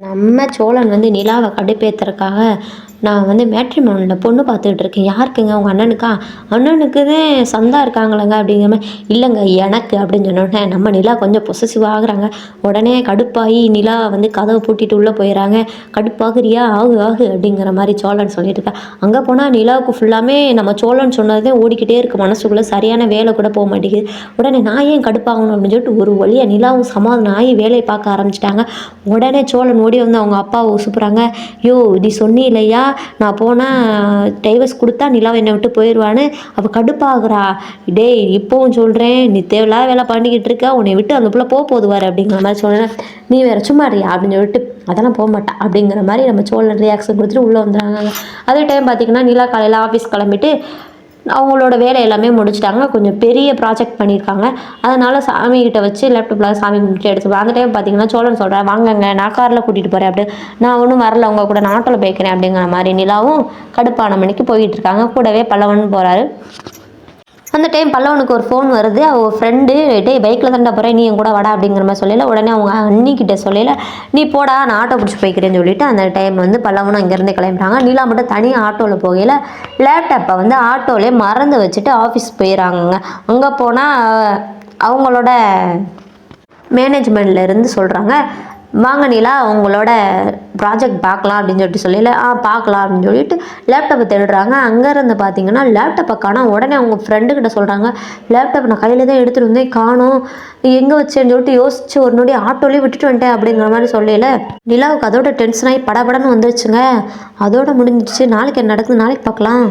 நம்ம சோழன் நிலாவை கடுப்பேத்துறதுக்காக நான் மேட்ரிமோனியில் பொண்ணு பார்த்துக்கிட்டு இருக்கேன். யாருக்குங்க? உங்கள் அண்ணனுக்கா? அண்ணனுக்கு தான் சந்தா இருக்காங்களேங்க அப்படிங்கிற மாதிரி. இல்லைங்க எனக்கு அப்படின்னு சொன்னோடனே நம்ம நிலா கொஞ்சம் பொசசிவ் ஆகுறாங்க. உடனே கடுப்பாகி நிலா கதவை பூட்டிட்டு உள்ளே போயிடறாங்க. கடுப்பாகுறியா? ஆகு ஆகு அப்படிங்கிற மாதிரி சோழன் சொல்லிட்டு இருக்கா. அங்கே போனால் நிலாவுக்கு ஃபுல்லாமே நம்ம சோழன் சொன்னதே ஓடிக்கிட்டே இருக்குது மனசுக்குள்ளே. சரியான வேலை கூட போக மாட்டேங்குது. உடனே நான் ஏன் கடுப்பாகணும் அப்படின்னு சொல்லிட்டு ஒரு வழியாக நிலாவும் சமாதானம் ஆகி வேலையை பார்க்க ஆரம்பிச்சிட்டாங்க. உடனே சோழன் ஓடி அவங்க அப்பாவை உசுப்புறாங்க. யோ நீ சொன்னி இல்லையா நான் போனால் டைவர்ஸ் கொடுத்தா நிலாவை என்னை விட்டு போயிடுவான்னு. அவள் கடுப்பாகிறா. டேய் இப்போவும் சொல்கிறேன், நீ தேவையில்லாத வேலை பண்ணிக்கிட்டு இருக்க, உன்னை விட்டு அந்த பிள்ளை போதுவார் அப்படிங்கிற மாதிரி சொல்கிறேன். நீ வேற சும்மாறியா அப்படின்னு சொல்லிட்டு அதெல்லாம் போக மாட்டேன் அப்படிங்கிற மாதிரி நம்ம சோழன் ரியாக்ஷன் கொடுத்துட்டு உள்ளே வந்துடுறாங்க. அதே டைம் பார்த்திங்கன்னா நிலா காலையில் ஆஃபீஸ் கிளம்பிட்டு அவங்களோட வேலை எல்லாமே முடிச்சிட்டாங்க. கொஞ்சம் பெரிய ப்ராஜெக்ட் பண்ணியிருக்காங்க. அதனால் சாமிகிட்ட வச்சு லேப்டாப்பில் சாமி கும்பிட்டு எடுத்துப்போம். அந்த டைம் பார்த்திங்கன்னா சோழன் சொல்கிறேன், வாங்கங்க நான் காரில் கூட்டிகிட்டு போகிறேன் அப்படி. நான் ஒன்றும் வரல, உங்கள் கூட நான் ஆட்டோவில் போய்க்கிறேன் அப்படிங்கிற மாதிரி நிலாவும் கடுப்பான மணிக்கு போய்கிட்டு இருக்காங்க. கூடவே பல்லவன் போகிறாரு. அந்த டைம் பல்லவனுக்கு ஒரு ஃபோன் வருது. அவள் ஃப்ரெண்டு டேய் பைக்கில் தாண்டா போகிறேன், நீ என் கூட வாடா அப்படிங்கிற மாதிரி சொல்லல. உடனே அவங்க அண்ணிக்கிட்ட சொல்லல, நீ போடா நான் ஆட்டோ பிடிச்சி போய்க்கிறேன்னு சொல்லிட்டு அந்த டைம் பல்லவனும் அங்கேருந்து கிளம்புறாங்க. நீலா மட்டும் தனியாக ஆட்டோவில் போகையில் லேப்டாப்பை ஆட்டோவிலே மறந்து வச்சுட்டு ஆஃபீஸ் போயிடறாங்க. அங்கே போனால் அவங்களோட மேனேஜ்மெண்ட்லேருந்து சொல்கிறாங்க, வாங்க நிலா உங்களோட ப்ராஜெக்ட் பார்க்கலாம் அப்படின்னு சொல்லிட்டு சொல்லல. பார்க்கலாம் அப்படின்னு சொல்லிட்டு லேப்டாப்பை தேடுறாங்க. அங்கேருந்து பார்த்தீங்கன்னா லேப்டாப்பை காணோம். உடனே அவங்க ஃப்ரெண்டுக்கிட்ட சொல்கிறாங்க, லேப்டாப் நான் கையில் தான் எடுத்துகிட்டு வந்தேன், காணோம், எங்கே வச்சேன்னு சொல்லிட்டு யோசிச்சு ஒரு நொடி ஆட்டோலேயே விட்டுட்டு வந்துட்டேன் அப்படிங்கிற மாதிரி சொல்லல. நிலாவுக்கு அதோட டென்ஷனாகி படபடன்னு வந்துருச்சுங்க. அதோட முடிஞ்சிச்சு. நாளைக்கு என்ன நடக்குது நாளைக்கு பார்க்கலாம்.